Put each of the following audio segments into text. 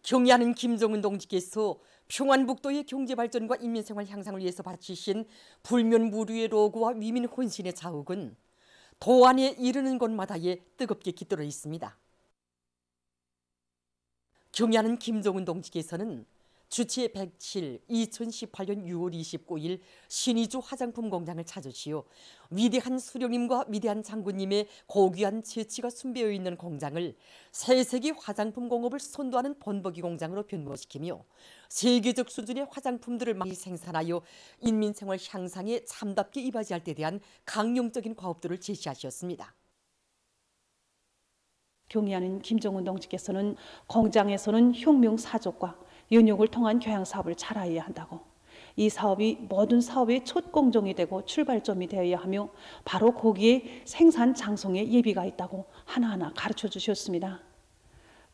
경의하는 김정은 동지께서 평안북도의 경제발전과 인민생활 향상을 위해서 바치신 불면무류의 로고와 위민 혼신의 자욱은 도안에 이르는 곳마다에 뜨겁게 깃들어 있습니다. 경의하는 김정은 동지께서는 주체 107 2018년 6월 29일 신의주 화장품 공장을 찾으시어 위대한 수령님과 위대한 장군님의 고귀한 재치가 숨배어 있는 공장을 새세기 화장품 공업을 선도하는 본보기 공장으로 변모시키며 세계적 수준의 화장품들을 많이 생산하여 인민생활 향상에 참답게 이바지할 때 대한 강령적인 과업들을 제시하셨습니다. 경의하는 김정은 동지께서는 공장에서는 혁명사족과 연육을 통한 교양사업을 잘하여야 한다고, 이 사업이 모든 사업의 첫 공정이 되고 출발점이 되어야 하며 바로 거기에 생산 장성의 예비가 있다고 하나하나 가르쳐 주셨습니다.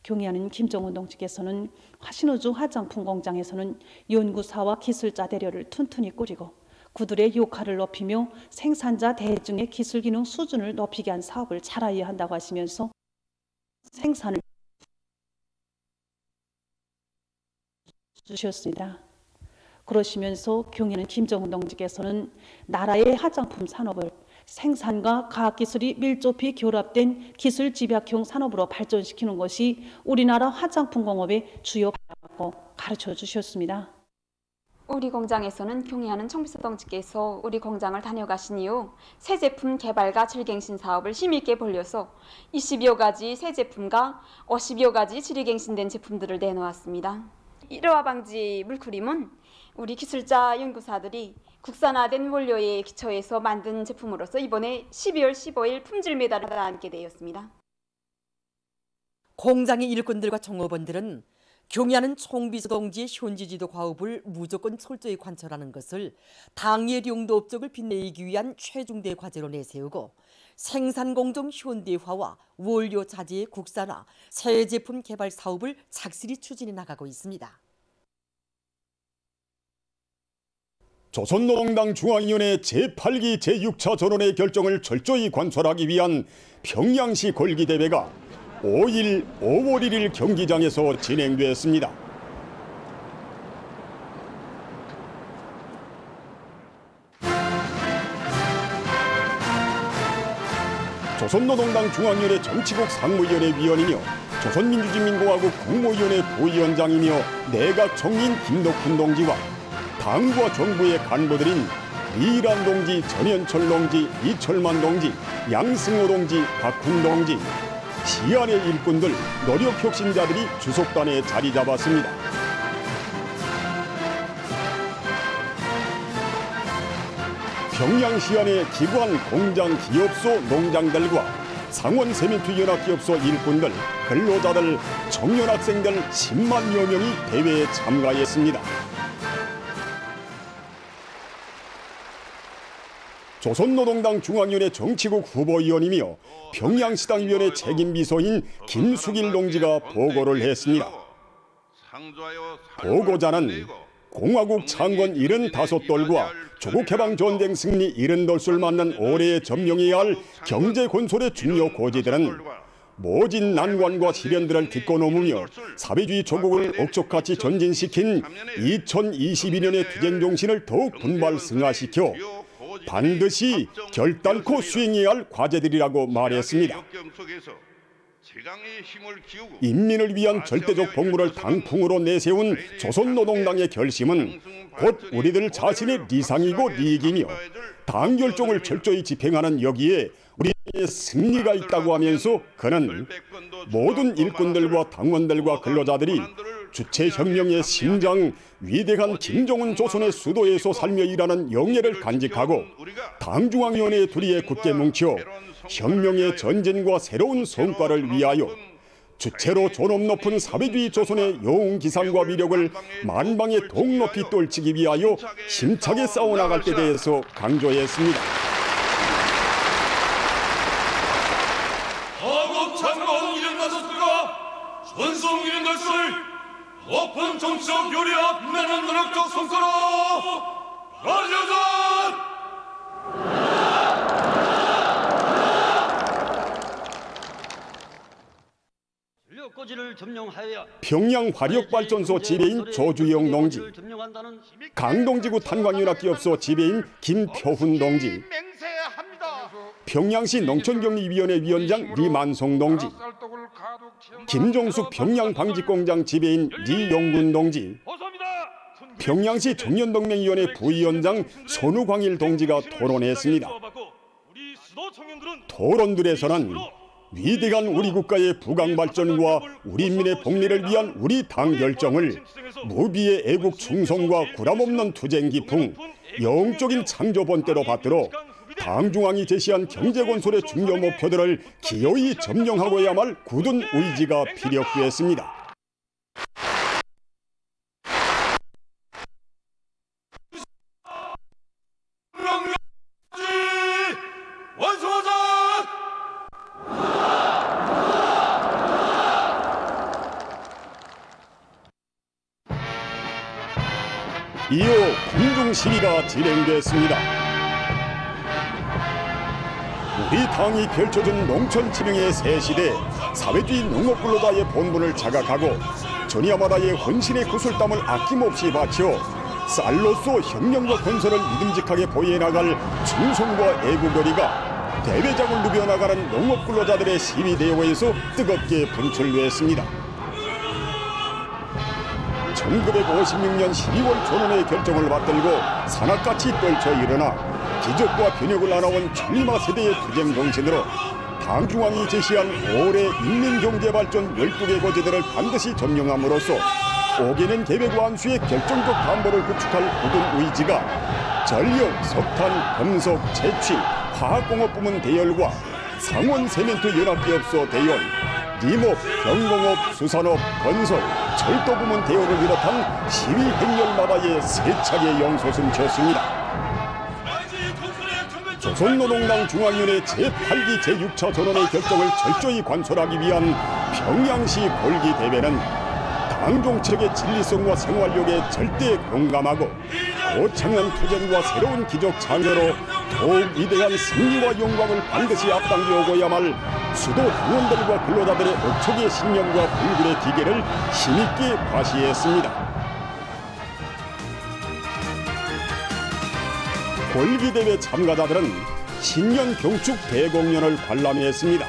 경의하는 김정은 동지께서는 신의주 화장품 공장에서는 연구사와 기술자 대려를 튼튼히 꾸리고 그들의 역할을 높이며 생산자 대중의 기술 기능 수준을 높이게 한 사업을 잘하여야 한다고 하시면서 생산을 주셨습니다. 그러시면서 경의하는 김정은 동지께서는 나라의 화장품 산업을 생산과 과학기술이 밀접히 결합된 기술 집약형 산업으로 발전시키는 것이 우리나라 화장품 공업의 주요 방향이라고 가르쳐 주셨습니다. 우리 공장에서는 경의하는 청비서 동지께서 우리 공장을 다녀가신 이후 새 제품 개발과 질갱신 사업을 힘있게 벌려서 20여 가지 새 제품과 50여 가지 질갱신된 제품들을 내놓았습니다. 일화 방지 물크림은 우리 기술자 연구사들이 국산화된 원료에 기초해서 만든 제품으로서 이번에 12월 15일 품질 메달을 받게 되었습니다. 공장의 일꾼들과 종업원들은 경의하는 총비서 동지의 현지지도 과업을 무조건 철저히 관철하는 것을 당의 용도 업적을 빛내기 위한 최중대 과제로 내세우고 생산공정 현대화와 원료 자재의 국산화, 새 제품 개발 사업을 착실히 추진해 나가고 있습니다. 조선노동당 중앙위원회 제8기 제6차 전원의 결정을 철저히 관철하기 위한 평양시 골기대회가 5일 5월 1일 경기장에서 진행됐습니다. 조선노동당 중앙위원회 정치국 상무위원회 위원이며 조선민주주의민공화국 국무위원회 부위원장이며 내각 총리인 김덕훈 동지와 당과 정부의 간부들인 이일환 동지, 전현철 동지, 이철만 동지, 양승호 동지, 박훈 동지, 시안의 일꾼들, 노력 혁신자들이 주석단에 자리 잡았습니다. 평양 시안의 기관, 공장, 기업소, 농장들과 상원 세멘트 연합기업소 일꾼들, 근로자들, 청년 학생들 10만여 명이 대회에 참가했습니다. 조선노동당 중앙위원회 정치국 후보위원이며 평양시당위원회 책임비서인 김숙일 동지가 보고를 했습니다. 보고자는 공화국 창건 75돌과 조국해방전쟁 승리 70돌을 맞는 올해에 점령해야 할 경제건설의 중요 고지들은 모진 난관과 시련들을 딛고 넘으며 사회주의 조국을 억척같이 전진시킨 2022년의 투쟁정신을 더욱 분발 승화시켜 반드시 결단코 수행해야 할 과제들이라고 말했습니다. 인민을 위한 절대적 복무를 당풍으로 내세운 조선노동당의 결심은 곧 우리들 자신의 리상이고 리익이며 당 결정을 철저히 집행하는 여기에 우리의 승리가 있다고 하면서 그는 모든 일꾼들과 당원들과 근로자들이 주체혁명의 심장 위대한 김정은 조선의 수도에서 살며 일하는 영예를 간직하고 당중앙위원회 둘이에 굳게 뭉쳐 혁명의 전진과 새로운 성과를 위하여 주체로 존엄 높은 사회주의 조선의 영웅 기상과 위력을 만방에 더욱 높이 떨치기 위하여 힘차게 싸워나갈 때 대해서 강조했습니다. 한국 창건 75주가 전성 70돌을 높은 정치적 요리와 빛나는 노력적 성과로 가져자! 전력 고지를 점령하여야 평양 화력발전소 지배인 조주영 동지, 강동지구 탄광윤학기업소 지배인 김표훈 동지, 평양시 농촌격리위원회 위원장 리만송 동지, 김종숙 평양방직공장 지배인 리용군 동지, 평양시 청년동맹위원회 부위원장 손우광일 동지가 토론했습니다. 토론들에서는 위대한 우리 국가의 부강발전과 우리 인민의 복리를 위한 우리 당 결정을 무비의 애국 충성과 구람없는 투쟁 기풍, 영적인 창조 본때로 받들어 당 중앙이 제시한 경제건설의 중요 목표들을 기어이 점령하고야만 할 굳은 의지가 피력되었습니다. 이어 군중 시위가 진행됐습니다. 우리 당이 펼쳐준 농촌 진흥의 새 시대, 사회주의 농업근로자의 본분을 자각하고 전야마다의 헌신의 구슬땀을 아낌없이 바쳐 쌀로서 혁명과 건설을 믿음직하게 보여나갈 충성과 애국거리가 대회장을 누벼나가는 농업근로자들의 시위 대회에서 뜨겁게 분출됐습니다. 1956년 12월 전원의 결정을 받들고 산악같이 떨쳐 일어나 기적과 변혁을 안아온 천리마 세대의 투쟁 정신으로 당 중앙이 제시한 올해 인민경제발전 12개 과제들을 반드시 점령함으로써 5개년 계획 완수의 결정적 담보를 구축할 굳은 의지가 전력, 석탄, 금속, 채취, 화학공업 부문 대열과 상원 세멘트 연합기업소 대열,林업, 경공업, 수산업, 건설, 철도 부문 대열을 비롯한 시위 행렬마다의 세차게 영소승 쳤습니다. 조선노동당 중앙위원회 제8기 제6차 전원의 결정을 철저히 관철하기 위한 평양시 골기대회는 당 정책의 진리성과 생활력에 절대 공감하고 거창한 투쟁과 새로운 기적 창조로 더욱 위대한 승리와 영광을 반드시 앞당겨 오고야만 수도 당원들과 근로자들의 억척의 신념과 불굴의 기계를 힘있게 과시했습니다. 골기대회 참가자들은 신년 경축 대공연을 관람했습니다.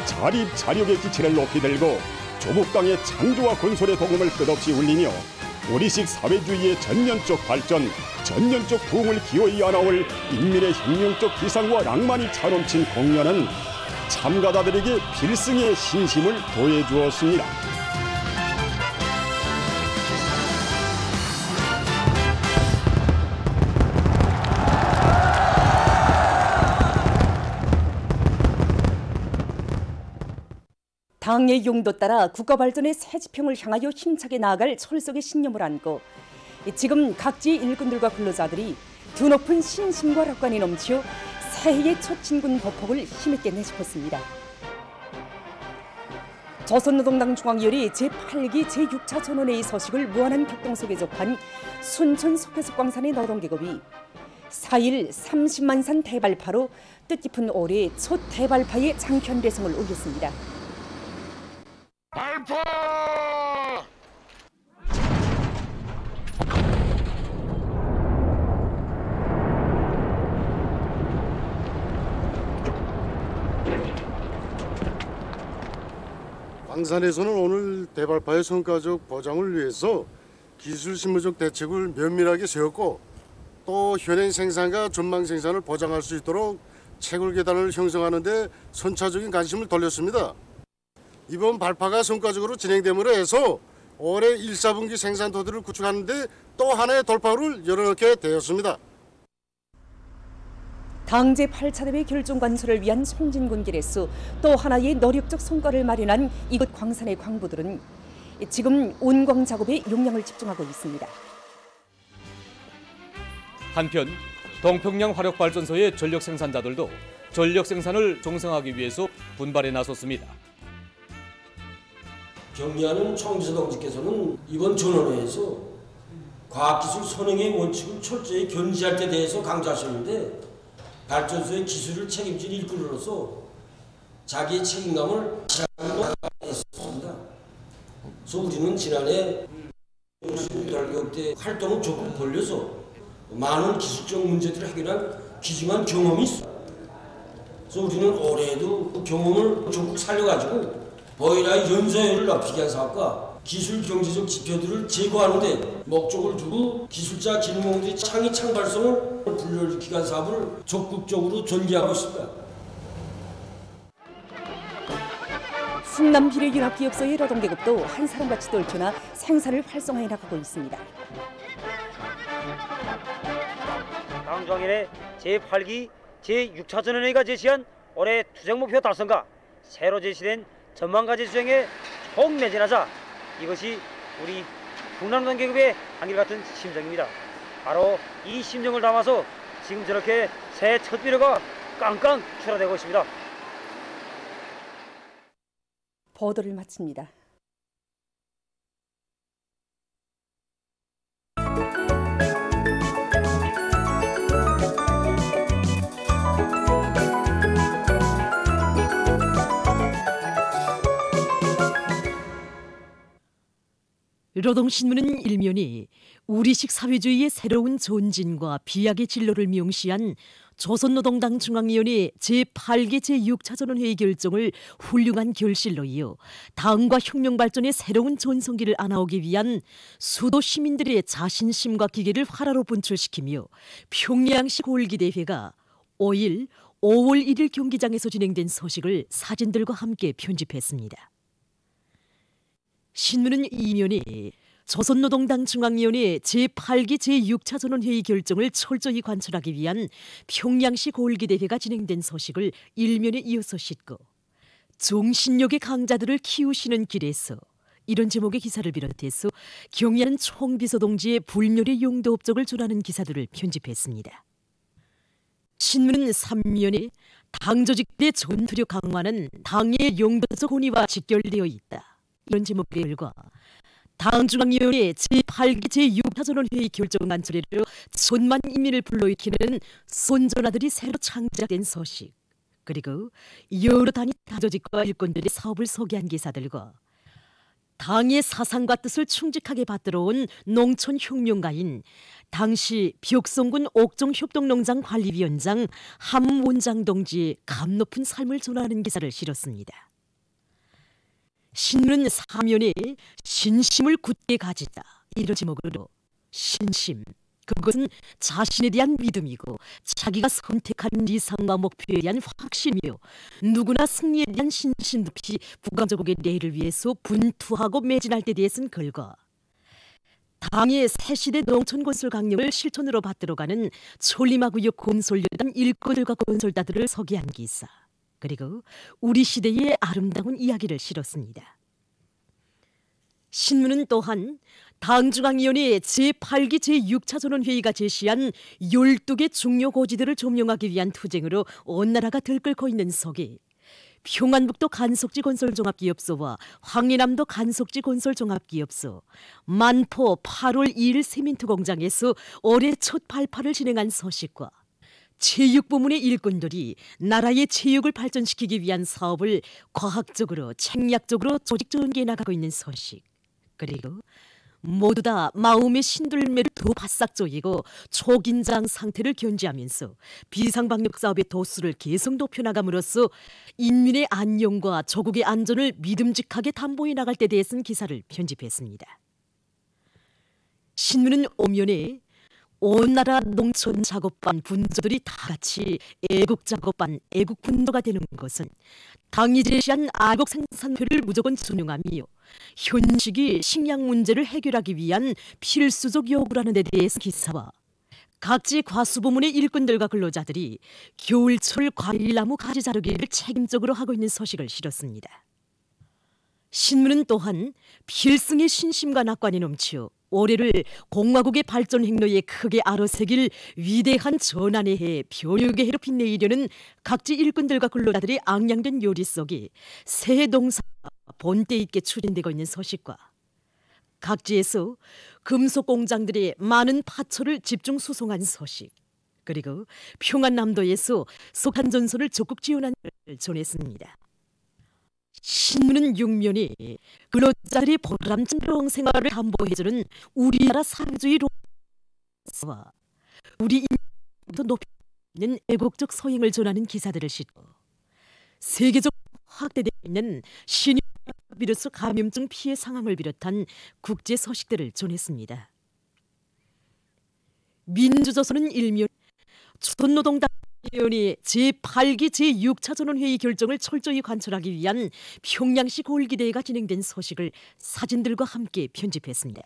자립 자력의 기치를 높이 들고 조국 땅의 창조와 건설의 도금을 끝없이 울리며 우리식 사회주의의 전면적 발전, 전면적 부흥을 기어이 안아올 인민의 혁명적 기상과 낭만이 차넘친 공연은 참가자들에게 필승의 신심을 더해주었습니다. 당의 용도 따라 국가 발전의 새 지평을 향하여 힘차게 나아갈 철석의 신념을 안고 지금 각지 일꾼들과 근로자들이 드높은 신심과 락관이 넘치어 새해의 첫 진군 보폭을 힘있게 내짚었습니다. 조선노동당 중앙위원회 제8기 제6차 전원회의 소식을 무한한 격동 속에 접한 순천 석회석광산의 노동계급이 4일 30만 산 대발파로 뜻깊은 올해 첫 대발파의 장편대성을 올렸습니다. 발파! 광산에서는 오늘 대발파의 성과적 보장을 위해서 기술실무적 대책을 면밀하게 세웠고 또 현행 생산과 전망 생산을 보장할 수 있도록 채굴 계단을 형성하는 데 선차적인 관심을 돌렸습니다. 이번 발파가 성과적으로 진행됨으로 해서 올해 1, 4분기 생산 토대를 구축하는 데 또 하나의 돌파구를 열어놓게 되었습니다. 당 제8차 대회 결정 관설을 위한 송진군 길에서 또 하나의 노력적 성과를 마련한 이곳 광산의 광부들은 지금 온광 작업에 용량을 집중하고 있습니다. 한편 동평양 화력발전소의 전력 생산자들도 전력 생산을 종성하기 위해서 분발에 나섰습니다. 경리하는 총비서 동지께서는 이번 전원회에서 과학기술 선행의 원칙을 철저히 견지할 때 대해서 강조하셨는데 발전소의 기술을 책임진 일꾼으로서 자기의 책임감을 했습니다. 그래서 우리는 지난해 달격 때 활동을 조금 벌려서 많은 기술적 문제들을 해결한 귀중한 경험이 있습니다. 그래서 우리는 올해에도 그 경험을 조금 살려가지고 보이라의 연소율을 높이기 위한 사업과 기술 경제적 지표들을 제고하는 데 목적을 두고 기술자 길몽들이 창의 창발성을 불러일으키기 위한 사업을 적극적으로 전개하고 있습니다. 충남 비례융합기업소의 노동계급도 한 사람같이 떨쳐나 생산을 활성화해 나가고 있습니다. 당정일의 제8기 제6차전원회의가 제시한 올해 투쟁 목표 달성과 새로 제시된 전망과제 수행에 총매진하자 이것이 우리 충남노동계급의 한결같은 심정입니다. 바로 이 심정을 담아서 지금 저렇게 새 첫 비료가 깡깡 출하되고 있습니다. 보도를 마칩니다. 노동신문은 일면이 우리식 사회주의의 새로운 존진과 비약의 진로를 명시한 조선노동당 중앙위원회 제8기 제6차전원회의 결정을 훌륭한 결실로 이어 당과 혁명발전의 새로운 전성기를 안아오기 위한 수도 시민들의 자신심과 기계를 활화로 분출시키며 평양시 골기대회가 5일 5월 1일 경기장에서 진행된 소식을 사진들과 함께 편집했습니다. 신문은 이면에 조선노동당 중앙위원회 제8기 제6차 전원회의 결정을 철저히 관철하기 위한 평양시 골기대회가 진행된 소식을 일면에 이어서 싣고 종신력의 강자들을 키우시는 길에서 이런 제목의 기사를 비롯해서 경의하는 총비서동지의 불멸의 용도 업적을 전하는 기사들을 편집했습니다. 신문은 3면에 당 조직대 전투력 강화는 당의 용도적 권위와 직결되어 있다. 이런 제목의 글과 당중앙위원회 제8기 제6차 전원회의 결정 관철회로 천만 인민을 불러일으키는 손전하들이 새로 창작된 소식, 그리고 여러 단위 당조직과 일꾼들의 사업을 소개한 기사들과 당의 사상과 뜻을 충직하게 받들어온 농촌혁명가인 당시 벽성군 옥정협동농장 관리위원장 함원장 동지의 감 높은 삶을 전하는 기사를 실었습니다. 신문은 사면에 신심을 굳게 가지자 이런 제목으로 신심, 그것은 자신에 대한 믿음이고 자기가 선택한理想과 목표에 대한 확신이며 누구나 승리에 대한 신심 듯이 부강조국의 내일을 위해서 분투하고 매진할 때 대해서는 글과 당의 새시대 농촌건설 강령을 실천으로 받들어가는 촐리마구역 건설여단 일꾼들과 건설다들을 소개한 기사, 그리고 우리 시대의 아름다운 이야기를 실었습니다. 신문은 또한 당중앙위원회 제8기 제6차 전원회의가 제시한 12개 중요 고지들을 점령하기 위한 투쟁으로 온 나라가 들끓고 있는 속에 평안북도 간석지 건설종합기업소와 황해남도 간석지 건설종합기업소, 만포 8월 2일 세민트 공장에서 올해 첫 발파를 진행한 소식과 체육부문의 일꾼들이 나라의 체육을 발전시키기 위한 사업을 과학적으로 책략적으로 조직 전개해 나가고 있는 소식, 그리고 모두 다 마음의 신들매를 더 바싹 조이고 초긴장 상태를 견지하면서 비상방역 사업의 도수를 계속 높여나감으로써 인민의 안녕과 조국의 안전을 믿음직하게 담보해 나갈 때 대해서는 기사를 편집했습니다. 신문은 오면에 온 나라 농촌 작업반 분조들이 다 같이 애국 작업반, 애국 분조가 되는 것은 당이 제시한 아국 생산표를 무조건 준용하며 현시기 식량 문제를 해결하기 위한 필수적 요구라는 데 대해서 기사와 각지 과수부문의 일꾼들과 근로자들이 겨울철 과일나무 가지 자르기를 책임적으로 하고 있는 소식을 실었습니다. 신문은 또한 필승의 신심과 낙관이 넘치어 올해를 공화국의 발전 행로에 크게 아로새길 위대한 전환의 해, 변혁의 해로 빛내이려는 각지 일꾼들과 근로자들이 앙양된 요리 속에 새해 농사가 본때 있게 추진되고 있는 소식과 각지에서 금속 공장들이 많은 파초를 집중 수송한 소식, 그리고 평안남도에서 속한 전선을 적극 지원한 걸 전했습니다. 신문은 6면이 근로자들의 보람찬 생활을 담보해주는 우리나라 사회주의 로망과 우리 인민도 높이는 애국적 소행을 전하는 기사들을 싣고 세계적 확대되어 있는 신종 비루스 감염증 피해 상황을 비롯한 국제 소식들을 전했습니다. 민주조선은 1면 조선노동당위원회 제8기 제6차 전원회의 결정을 철저히 관철하기 위한 평양시 고을기대회가 진행된 소식을 사진들과 함께 편집했습니다.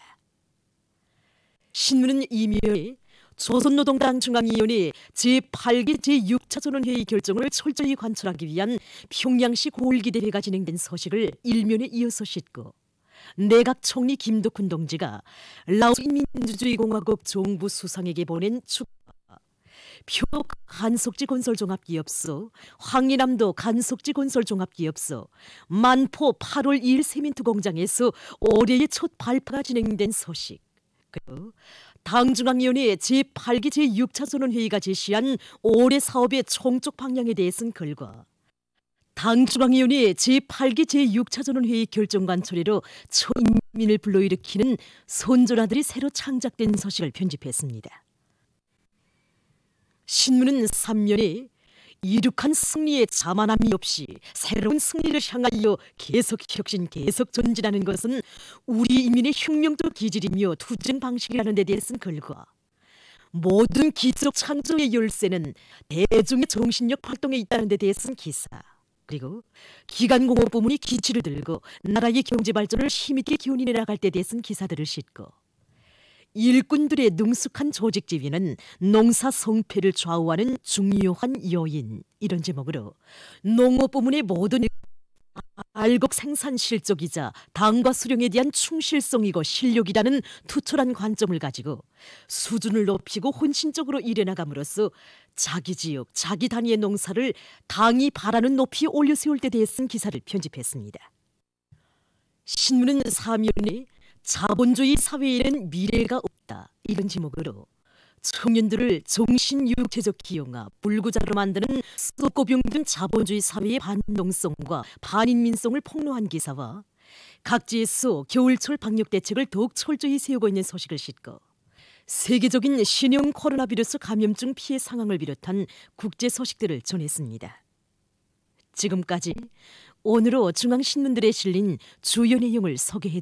신문은 2면에 조선노동당 중앙위원회 제8기 제6차 전원회의 결정을 철저히 관철하기 위한 평양시 고을기대회가 진행된 소식을 1면에 이어서 싣고 내각 총리 김덕훈 동지가 라오스 인민민주주의공화국 정부 수상에게 보낸 축하 표옥 간속지 건설종합기업소, 황리남도 간속지 건설종합기업소, 만포 8월 2일 세민트 공장에서 올해의 첫 발파가 진행된 소식, 그리고 당중앙위원회 제8기 제6차 전원회의가 제시한 올해 사업의 총적 방향에 대해서는 글과 당중앙위원회 제8기 제6차 전원회의 결정관 처리로 초인민을 불러일으키는 선전아들이 새로 창작된 소식을 편집했습니다. 신문은 3면에 이룩한 승리에 자만함이 없이 새로운 승리를 향하여 계속 혁신, 계속 전진하는 것은 우리 인민의 혁명적 기질이며 투쟁 방식이라는 데 대해서는 글과 모든 기적 창조의 열쇠는 대중의 정신력 활동에 있다는 데 대해서는 기사, 그리고 기간공업 부문이 기치를 들고 나라의 경제 발전을 힘있게 기원해 나갈 때 대해서는 기사들을 싣고 일꾼들의 능숙한 조직 지휘는 농사 성패를 좌우하는 중요한 요인, 이런 제목으로 농업 부문의 모든 알곡 생산 실적이자 당과 수령에 대한 충실성이고 실력이라는 투철한 관점을 가지고 수준을 높이고 헌신적으로 일해나감으로써 자기 지역, 자기 단위의 농사를 당이 바라는 높이 올려 세울 때 대해서는 기사를 편집했습니다. 신문은 3면에 자본주의 사회에는 미래가 없다, 이런 제목으로 청년들을 정신육체적 기용화, 불구자로 만드는 썩고 병든 자본주의 사회의 반동성과 반인민성을 폭로한 기사와 각지에서 겨울철 방역 대책을 더욱 철저히 세우고 있는 소식을 싣고 세계적인 신형 코로나 바이러스 감염증 피해 상황을 비롯한 국제 소식들을 전했습니다. 지금까지 오늘로 중앙신문들에 실린 주요 내용을 소개해